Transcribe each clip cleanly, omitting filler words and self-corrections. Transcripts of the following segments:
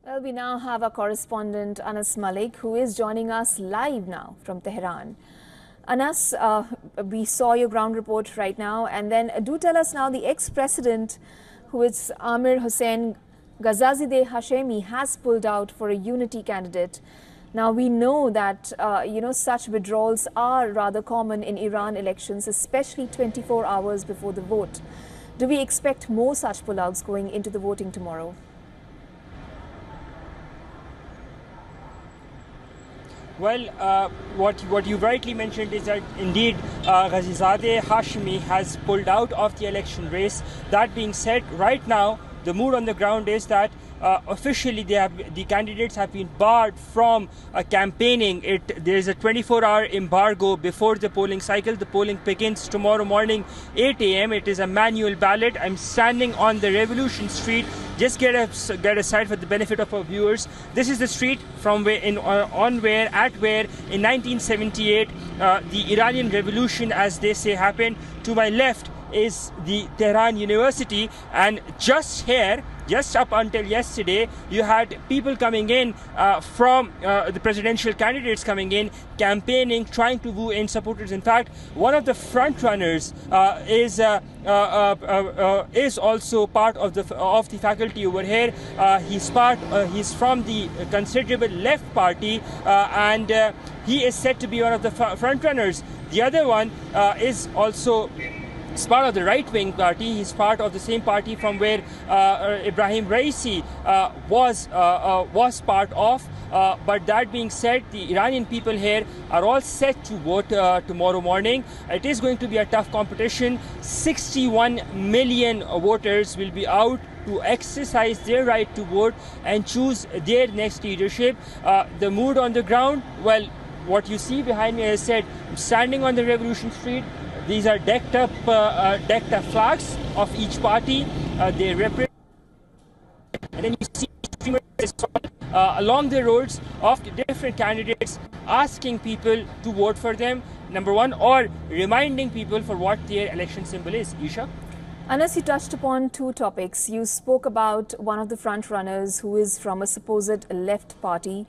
Well, we now have our correspondent Anas Malik, who is joining us live now from Tehran. Anas, we saw your ground report right now, and then do tell us now, the ex-president, who is Amir-Hossein Ghazizadeh Hashemi, has pulled out for a unity candidate. Now, we know that, such withdrawals are rather common in Iran elections, especially 24 hours before the vote. Do we expect more such pullouts going into the voting tomorrow? Well, what you rightly mentioned is that indeed Ghazizadeh Hashemi has pulled out of the election race. That being said, right now the mood on the ground is that officially the candidates have been barred from campaigning. There is a 24-hour embargo before the polling cycle. The polling begins tomorrow morning 8 a.m. It is a manual ballot. I'm standing on the Revolution Street. Just get a sight for the benefit of our viewers. This is the street from where in 1978 the Iranian Revolution, as they say, happened. To my left is the Tehran University, and just here, just up until yesterday, you had people coming in from the presidential candidates coming in, campaigning, trying to woo in supporters. In fact, one of the front runners is also part of the faculty over here. He's from the considerable left party, and he is said to be one of the front runners. The other one is also part of the right-wing party. He's part of the same party from where Ibrahim Raisi was part of. But that being said, the Iranian people here are all set to vote tomorrow morning. It is going to be a tough competition. 61 million voters will be out to exercise their right to vote and choose their next leadership. The mood on the ground, well, what you see behind me, as I said, I'm standing on the Revolution Street. These are decked up flags of each party. They represent, and then you see streamers along the roads of the different candidates, asking people to vote for them, number one, or reminding people for what their election symbol is. Isha? Anas, you touched upon two topics. You spoke about one of the front runners who is from a supposed left party.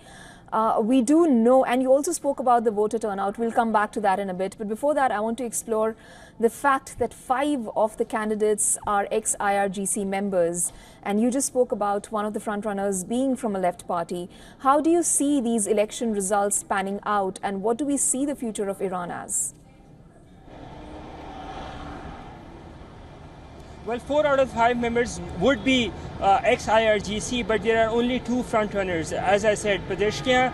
We do know, and you also spoke about the voter turnout. We'll come back to that in a bit. But before that, I want to explore the fact that 5 of the candidates are ex-IRGC members. And you just spoke about one of the frontrunners being from a left party. How do you see these election results panning out, and what do we see the future of Iran as? Well, 4 out of 5 members would be ex-IRGC, but there are only 2 frontrunners. As I said, Pezeshkian,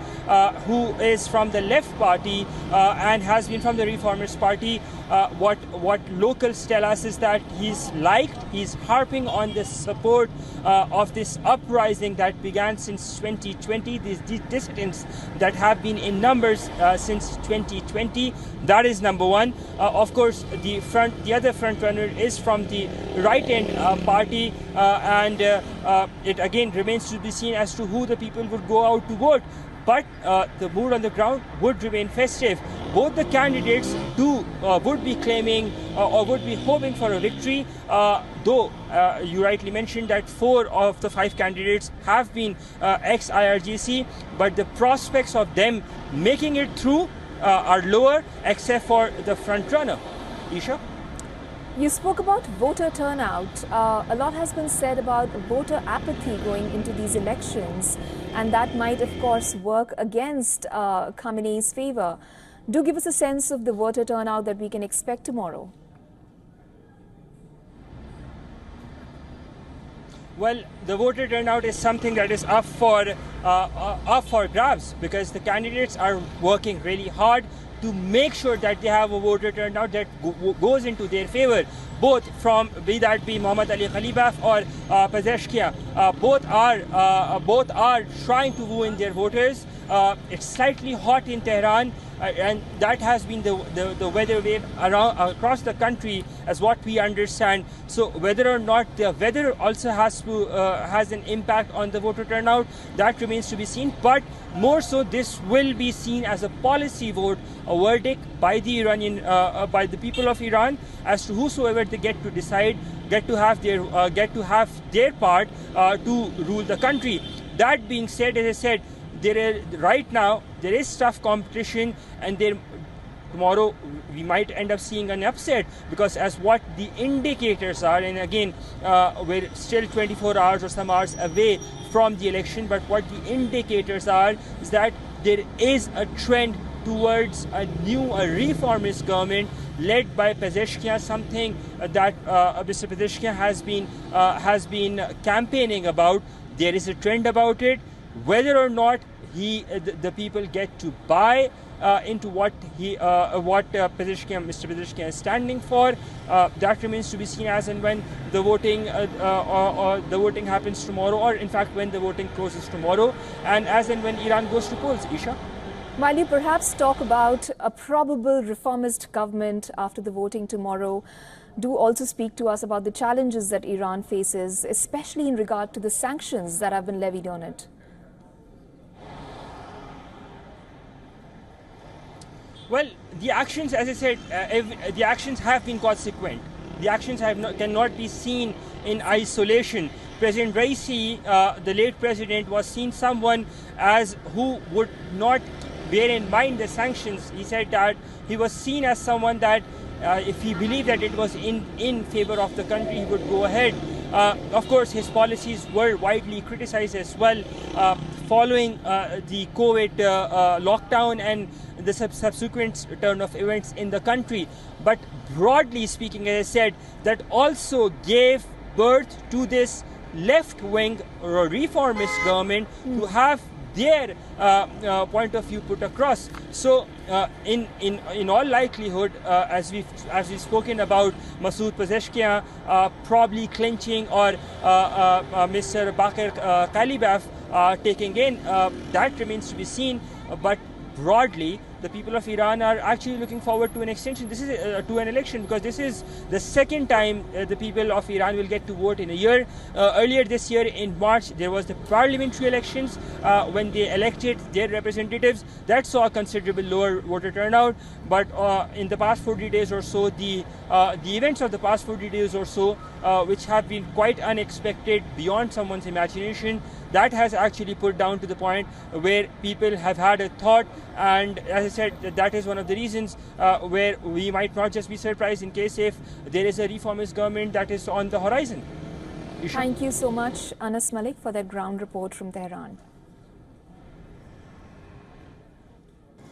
who is from the left party and has been from the Reformers Party. What locals tell us is that he's harping on the support of this uprising that began since 2020, these dissidents that have been in numbers since 2020. That is number one. Of course, the other front runner is from the right-hand party, and it again remains to be seen as to who the people would go out to vote. But the mood on the ground would remain festive. Both the candidates would be claiming or would be hoping for a victory, though you rightly mentioned that 4 of the 5 candidates have been ex-IRGC, but the prospects of them making it through are lower, except for the front runner. Isha? You spoke about voter turnout. A lot has been said about voter apathy going into these elections, and that might, of course, work against Khamenei's favor. Do give us a sense of the voter turnout that we can expect tomorrow. Well, the voter turnout is something that is up for grabs, because the candidates are working really hard to make sure that they have a voter turnout that goes into their favor. Both from, be that be Mohammad Ali Khalibaf or Pezeshkian, both are trying to woo in their voters. It's slightly hot in Tehran, and that has been the weather wave across the country, as what we understand. So whether or not the weather also has an impact on the voter turnout, that remains to be seen. But more so, this will be seen as a policy vote, a verdict by the by the people of Iran as to whosoever they get to decide, get to have their part to rule the country. That being said, as I said, right now there is tough competition, and tomorrow we might end up seeing an upset, because as what the indicators are, and again we're still 24 hours or some hours away from the election, but what the indicators are is that there is a trend towards a reformist government led by Pezeshkian, something that Mr. Pezeshkian has been campaigning about. There is a trend about it. Whether or not the people get to buy into what Mr. Pezeshkian is standing for, that remains to be seen as and when the voting happens tomorrow, or in fact when the voting closes tomorrow, and as and when Iran goes to polls. Isha? While you perhaps talk about a probable reformist government after the voting tomorrow, do also speak to us about the challenges that Iran faces, especially in regard to the sanctions that have been levied on it. Well, the actions, as I said, the actions have been consequent. The actions cannot be seen in isolation. President Raisi, the late president, was seen someone as who would not bear in mind the sanctions. He said that he was seen as someone that if he believed that it was in favor of the country, he would go ahead. Of course, his policies were widely criticized as well, following the COVID lockdown and the subsequent turn of events in the country. But broadly speaking, as I said, that also gave birth to this left-wing or reformist government to have their point of view put across. So in all likelihood, as we've spoken about Masoud Pezeshkian probably clinching, or Mr. Bakir Kalibaf taking in, that remains to be seen. But broadly, the people of Iran are actually looking forward to an extension. This is to an election, because this is the second time the people of Iran will get to vote in a year. Earlier this year in March, there was the parliamentary elections when they elected their representatives. That saw a considerable lower voter turnout. But in the past 40 days or so, the events of the past 40 days or so, which have been quite unexpected beyond someone's imagination, that has actually put down to the point where people have had a thought. And as I said, that is one of the reasons where we might not just be surprised in case if there is a reformist government that is on the horizon. Thank you so much, Anas Malik, for that ground report from Tehran.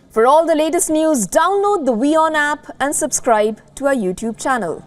For all the latest news, download the WION app and subscribe to our YouTube channel.